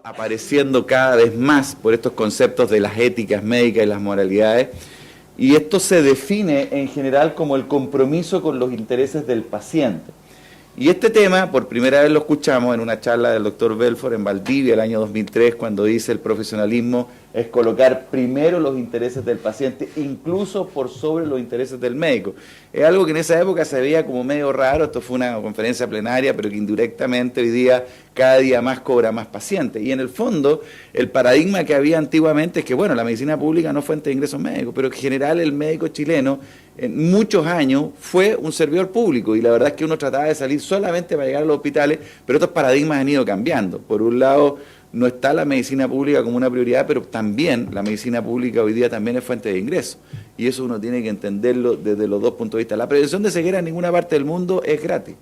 apareciendo cada vez más por estos conceptos de las éticas médicas y las moralidades, y esto se define en general como el compromiso con los intereses del paciente. Y este tema, por primera vez lo escuchamos en una charla del doctor Belfort en Valdivia el año 2003, cuando dice el profesionalismo es colocar primero los intereses del paciente, incluso por sobre los intereses del médico. Es algo que en esa época se veía como medio raro, esto fue una conferencia plenaria, pero que indirectamente hoy día cada día más cobra más pacientes. Y en el fondo, el paradigma que había antiguamente es que, bueno, la medicina pública no es fuente de ingresos médicos, pero en general el médico chileno en muchos años fue un servidor público y la verdad es que uno trataba de salir solamente para llegar a los hospitales, pero estos paradigmas han ido cambiando. Por un lado, no está la medicina pública como una prioridad, pero también la medicina pública hoy día también es fuente de ingresos. Y eso uno tiene que entenderlo desde los dos puntos de vista. La prevención de ceguera en ninguna parte del mundo es gratis.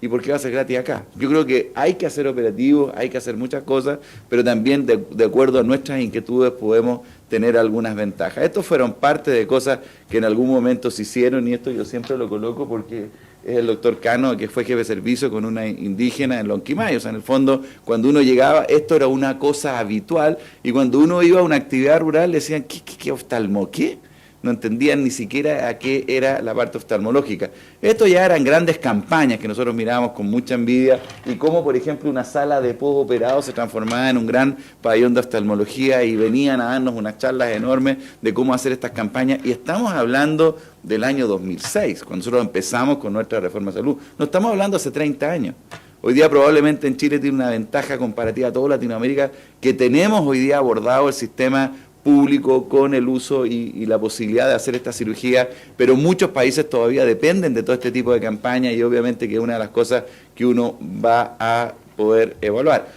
¿Y por qué va a ser gratis acá? Yo creo que hay que hacer operativos, hay que hacer muchas cosas, pero también de acuerdo a nuestras inquietudes podemos tener algunas ventajas. Estos fueron parte de cosas que en algún momento se hicieron y esto yo siempre lo coloco porque es el doctor Cano, que fue jefe de servicio con una indígena en Lonquimay. O sea, en el fondo, cuando uno llegaba, esto era una cosa habitual y cuando uno iba a una actividad rural le decían, ¿qué oftalmo? ¿Qué? No entendían ni siquiera a qué era la parte oftalmológica. Esto ya eran grandes campañas que nosotros mirábamos con mucha envidia y cómo, por ejemplo, una sala de postoperado se transformaba en un gran pabellón de oftalmología y venían a darnos unas charlas enormes de cómo hacer estas campañas. Y estamos hablando del año 2006, cuando nosotros empezamos con nuestra reforma de salud. No estamos hablando hace 30 años. Hoy día probablemente en Chile tiene una ventaja comparativa a toda Latinoamérica que tenemos hoy día abordado el sistema público con el uso y la posibilidad de hacer esta cirugía, pero muchos países todavía dependen de todo este tipo de campañas y obviamente que es una de las cosas que uno va a poder evaluar.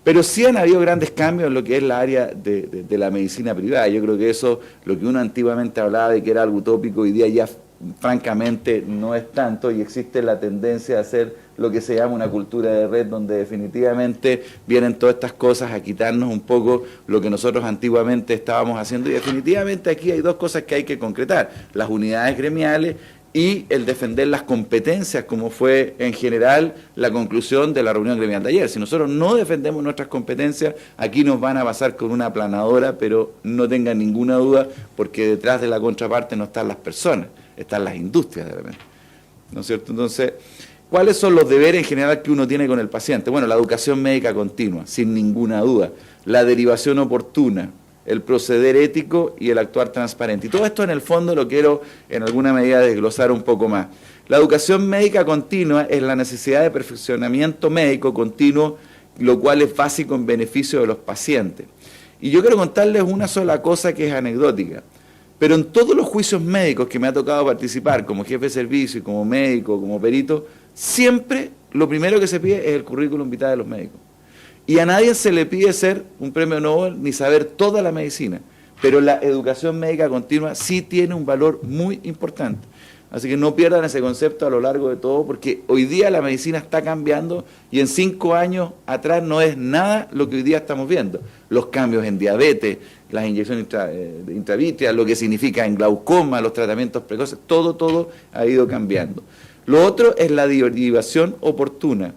Pero sí han habido grandes cambios en lo que es la área de la medicina privada. Yo creo que eso, lo que uno antiguamente hablaba de que era algo utópico, hoy día ya francamente no es tanto y existe la tendencia a hacer lo que se llama una cultura de red donde definitivamente vienen todas estas cosas a quitarnos un poco lo que nosotros antiguamente estábamos haciendo y definitivamente aquí hay dos cosas que hay que concretar, las unidades gremiales y el defender las competencias, como fue en general la conclusión de la reunión gremial de ayer. Si nosotros no defendemos nuestras competencias, aquí nos van a pasar con una aplanadora, pero no tengan ninguna duda, porque detrás de la contraparte no están las personas, están las industrias de repente, ¿no es cierto? Entonces, ¿cuáles son los deberes en general que uno tiene con el paciente? Bueno, la educación médica continua, sin ninguna duda, la derivación oportuna, el proceder ético y el actuar transparente. Y todo esto en el fondo lo quiero en alguna medida desglosar un poco más. La educación médica continua es la necesidad de perfeccionamiento médico continuo, lo cual es básico en beneficio de los pacientes. Y yo quiero contarles una sola cosa que es anecdótica. Pero en todos los juicios médicos que me ha tocado participar, como jefe de servicio y como médico, como perito, siempre lo primero que se pide es el currículum vitae de los médicos. Y a nadie se le pide ser un premio Nobel ni saber toda la medicina, pero la educación médica continua sí tiene un valor muy importante. Así que no pierdan ese concepto a lo largo de todo, porque hoy día la medicina está cambiando y en 5 años atrás no es nada lo que hoy día estamos viendo. Los cambios en diabetes, las inyecciones intravítreas, lo que significa en glaucoma, los tratamientos precoces, todo ha ido cambiando. Lo otro es la derivación oportuna.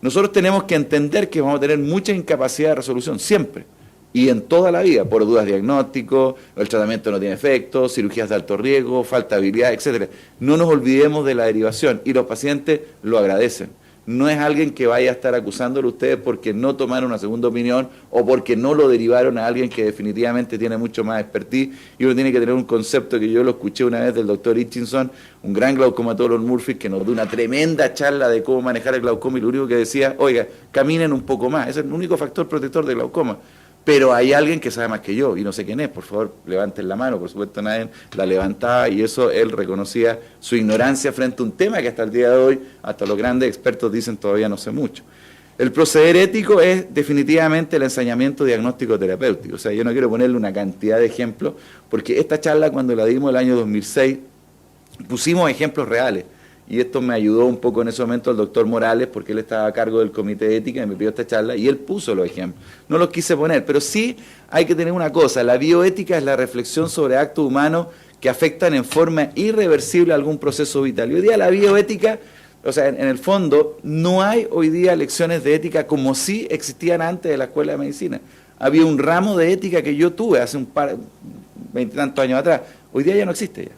Nosotros tenemos que entender que vamos a tener mucha incapacidad de resolución, siempre, y en toda la vida, por dudas diagnósticos, el tratamiento no tiene efecto, cirugías de alto riesgo, falta de habilidad, etcétera. No nos olvidemos de la derivación, y los pacientes lo agradecen. No es alguien que vaya a estar acusándolo a ustedes porque no tomaron una segunda opinión o porque no lo derivaron a alguien que definitivamente tiene mucho más expertise, y uno tiene que tener un concepto que yo lo escuché una vez del doctor Hutchinson, un gran glaucomatólogo en Murphy, que nos dio una tremenda charla de cómo manejar el glaucoma y lo único que decía, oiga, caminen un poco más, ese es el único factor protector del glaucoma. Pero hay alguien que sabe más que yo, y no sé quién es, por favor, levanten la mano, por supuesto nadie la levantaba, y eso él reconocía su ignorancia frente a un tema que hasta el día de hoy, hasta los grandes expertos dicen todavía no sé mucho. El proceder ético es definitivamente el ensañamiento diagnóstico terapéutico, o sea, yo no quiero ponerle una cantidad de ejemplos, porque esta charla cuando la dimos el año 2006, pusimos ejemplos reales. Y esto me ayudó un poco en ese momento el doctor Morales, porque él estaba a cargo del comité de ética y me pidió esta charla, y él puso los ejemplos. No los quise poner, pero sí hay que tener una cosa, la bioética es la reflexión sobre actos humanos que afectan en forma irreversible algún proceso vital. Y hoy día la bioética O sea, en el fondo, no hay hoy día lecciones de ética como sí existían antes de la escuela de medicina. Había un ramo de ética que yo tuve hace un par, 20 y tantos años atrás. Hoy día ya no existe ya.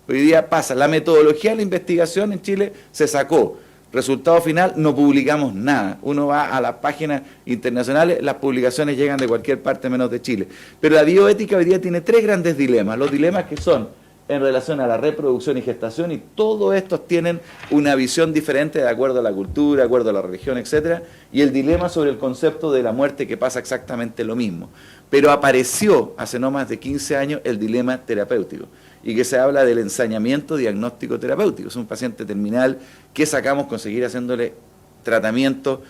Hoy día pasa, la metodología de la investigación en Chile se sacó. Resultado final, no publicamos nada. Uno va a las páginas internacionales, las publicaciones llegan de cualquier parte menos de Chile. Pero la bioética hoy día tiene tres grandes dilemas. Los dilemas que son en relación a la reproducción y gestación, y todos estos tienen una visión diferente de acuerdo a la cultura, de acuerdo a la religión, etcétera, y el dilema sobre el concepto de la muerte, que pasa exactamente lo mismo. Pero apareció hace no más de 15 años el dilema terapéutico, y que se habla del ensañamiento diagnóstico terapéutico. Es un paciente terminal que sacamos con seguir haciéndole tratamiento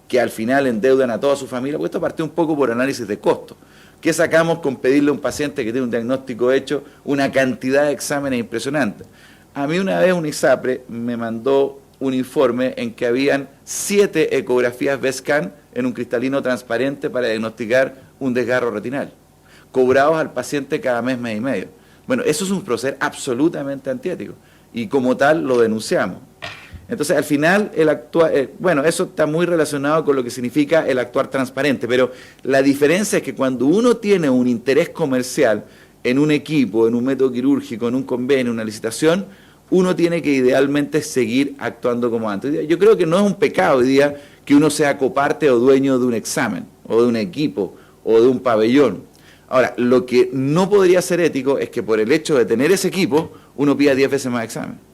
que al final endeudan a toda su familia, porque esto partió un poco por análisis de costo. ¿Qué sacamos con pedirle a un paciente que tiene un diagnóstico hecho una cantidad de exámenes impresionantes? A mí una vez un ISAPRE me mandó un informe en que habían 7 ecografías BESCAN en un cristalino transparente para diagnosticar un desgarro retinal, cobrados al paciente cada mes, mes y medio. Bueno, eso es un proceder absolutamente antiético y como tal lo denunciamos. Entonces, al final, bueno, eso está muy relacionado con lo que significa el actuar transparente, pero la diferencia es que cuando uno tiene un interés comercial en un equipo, en un método quirúrgico, en un convenio, en una licitación, uno tiene que idealmente seguir actuando como antes. Yo creo que no es un pecado hoy día que uno sea coparte o dueño de un examen, o de un equipo, o de un pabellón. Ahora, lo que no podría ser ético es que por el hecho de tener ese equipo, uno pida 10 veces más examen.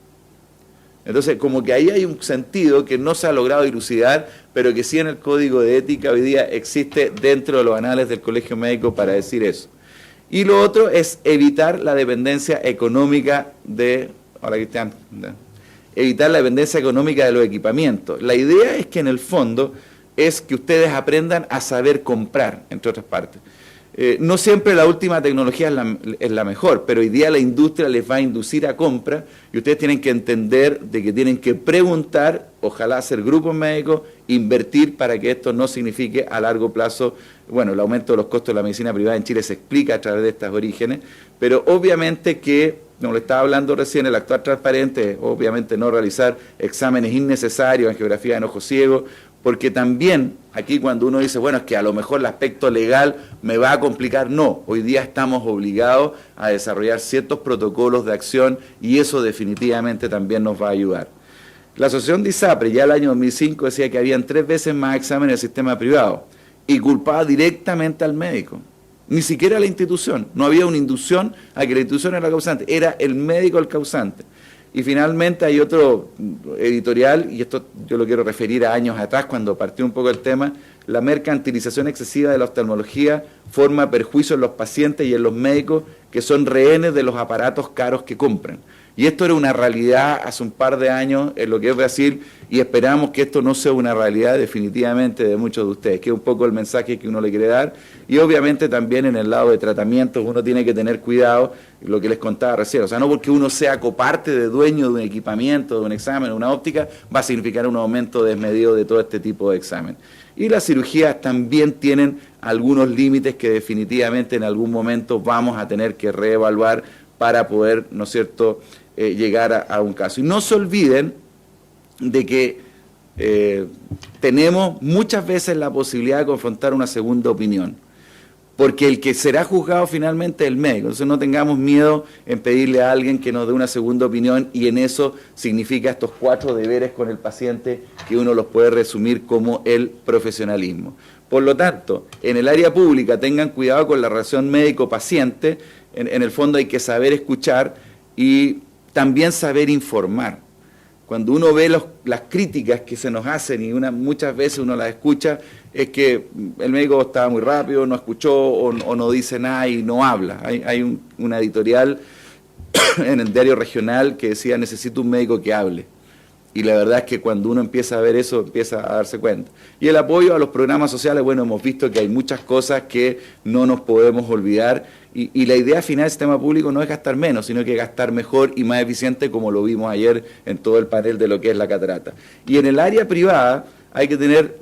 Entonces, como que ahí hay un sentido que no se ha logrado dilucidar, pero que sí en el Código de Ética hoy día existe dentro de los anales del Colegio Médico para decir eso. Y lo otro es evitar la dependencia económica de... Hola, Cristian. Evitar la dependencia económica de los equipamientos. La idea es que en el fondo es que ustedes aprendan a saber comprar, entre otras partes. No siempre la última tecnología es la mejor, pero hoy día la industria les va a inducir a compra y ustedes tienen que entender de que tienen que preguntar, ojalá hacer grupos médicos, invertir para que esto no signifique a largo plazo, bueno, el aumento de los costos de la medicina privada en Chile se explica a través de estos orígenes, pero obviamente que, como le estaba hablando recién, el actuar transparente, obviamente no realizar exámenes innecesarios en geografía de enojo ciego, porque también aquí cuando uno dice, bueno, es que a lo mejor el aspecto legal me va a complicar, no, hoy día estamos obligados a desarrollar ciertos protocolos de acción y eso definitivamente también nos va a ayudar. La asociación de ISAPRE ya el año 2005 decía que habían 3 veces más exámenes en el sistema privado y culpaba directamente al médico, ni siquiera a la institución, no había una inducción a que la institución era la causante, era el médico el causante. Y finalmente hay otro editorial, y esto yo lo quiero referir a años atrás, cuando partió un poco el tema, la mercantilización excesiva de la oftalmología forma perjuicio en los pacientes y en los médicos que son rehenes de los aparatos caros que compran. Y esto era una realidad hace un par de años en lo que es Brasil y esperamos que esto no sea una realidad definitivamente de muchos de ustedes, que es un poco el mensaje que uno le quiere dar. Y obviamente también en el lado de tratamientos uno tiene que tener cuidado, lo que les contaba recién. O sea, no porque uno sea coparte de dueño de un equipamiento, de un examen, de una óptica, va a significar un aumento desmedido de todo este tipo de examen. Y las cirugías también tienen algunos límites que definitivamente en algún momento vamos a tener que reevaluar para poder, ¿no es cierto?, llegar a un caso. Y no se olviden de que tenemos muchas veces la posibilidad de confrontar una segunda opinión, porque el que será juzgado finalmente es el médico. Entonces no tengamos miedo en pedirle a alguien que nos dé una segunda opinión y en eso significa estos 4 deberes con el paciente que uno los puede resumir como el profesionalismo. Por lo tanto, en el área pública tengan cuidado con la relación médico-paciente, en el fondo hay que saber escuchar y también saber informar. Cuando uno ve las críticas que se nos hacen y muchas veces uno las escucha, es que el médico estaba muy rápido, no escuchó o no dice nada y no habla. Hay una editorial en el diario regional que decía, necesito un médico que hable. Y la verdad es que cuando uno empieza a ver eso, empieza a darse cuenta. Y el apoyo a los programas sociales, bueno, hemos visto que hay muchas cosas que no nos podemos olvidar. Y la idea final del sistema público no es gastar menos, sino que gastar mejor y más eficiente, como lo vimos ayer en todo el panel de lo que es la catarata. Y en el área privada hay que tener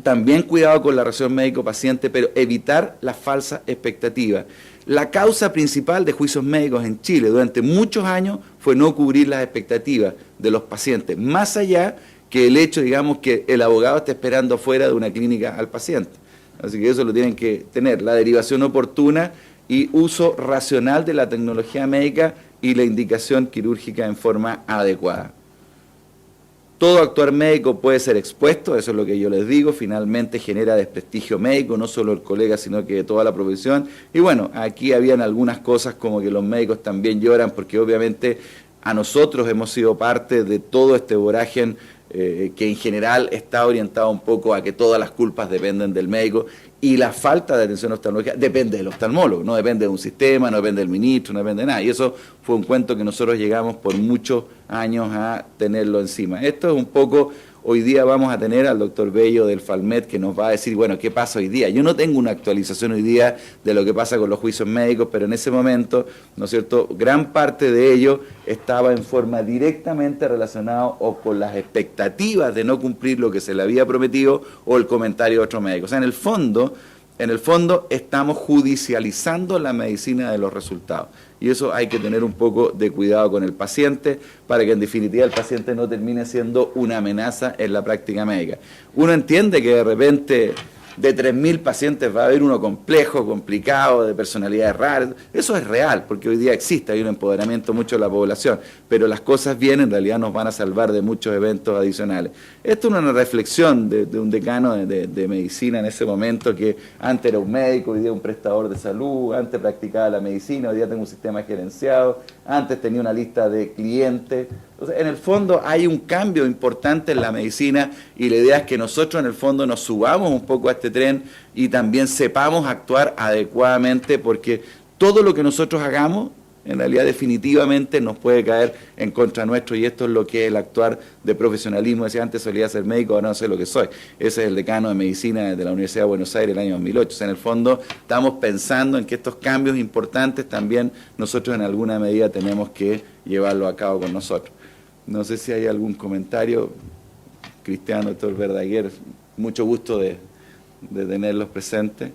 también cuidado con la relación médico-paciente, pero evitar las falsas expectativas. La causa principal de juicios médicos en Chile durante muchos años fue no cubrir las expectativas de los pacientes, más allá que el hecho, digamos, que el abogado esté esperando afuera de una clínica al paciente. Así que eso lo tienen que tener, la derivación oportuna y uso racional de la tecnología médica y la indicación quirúrgica en forma adecuada. Todo actuar médico puede ser expuesto, eso es lo que yo les digo, finalmente genera desprestigio médico, no solo el colega, sino que de toda la profesión. Y bueno, aquí habían algunas cosas como que los médicos también lloran, porque obviamente a nosotros hemos sido parte de todo este vorágine que en general está orientado un poco a que todas las culpas dependen del médico y la falta de atención oftalmológica depende del oftalmólogo, no depende de un sistema, no depende del ministro, no depende de nada. Y eso fue un cuento que nosotros llegamos por muchos años a tenerlo encima. Esto es un poco, hoy día vamos a tener al doctor Bello del Falmet que nos va a decir, bueno, ¿qué pasa hoy día? Yo no tengo una actualización hoy día de lo que pasa con los juicios médicos, pero en ese momento, ¿no es cierto?, gran parte de ello estaba en forma directamente relacionado o con las expectativas de no cumplir lo que se le había prometido o el comentario de otro médico. O sea, en el fondo estamos judicializando la medicina de los resultados. Y eso hay que tener un poco de cuidado con el paciente para que en definitiva el paciente no termine siendo una amenaza en la práctica médica. Uno entiende que de repente de 3.000 pacientes va a haber uno complejo, complicado, de personalidades raras. Eso es real, porque hoy día existe, hay un empoderamiento mucho de la población, pero las cosas bien en realidad nos van a salvar de muchos eventos adicionales. Esto es una reflexión de un decano de medicina en ese momento, que antes era un médico, hoy día un prestador de salud, antes practicaba la medicina, hoy día tengo un sistema gerenciado, antes tenía una lista de clientes. Entonces, en el fondo hay un cambio importante en la medicina y la idea es que nosotros en el fondo nos subamos un poco a este tren y también sepamos actuar adecuadamente, porque todo lo que nosotros hagamos en realidad definitivamente nos puede caer en contra nuestro, y esto es lo que es el actuar de profesionalismo. Decía, antes solía ser médico, ahora no sé lo que soy. Ese es el decano de medicina de la Universidad de Buenos Aires el año 2008. O sea, en el fondo estamos pensando en que estos cambios importantes también nosotros en alguna medida tenemos que llevarlo a cabo con nosotros. No sé si hay algún comentario. Cristiano, doctor Verdaguer, mucho gusto de tenerlos presentes.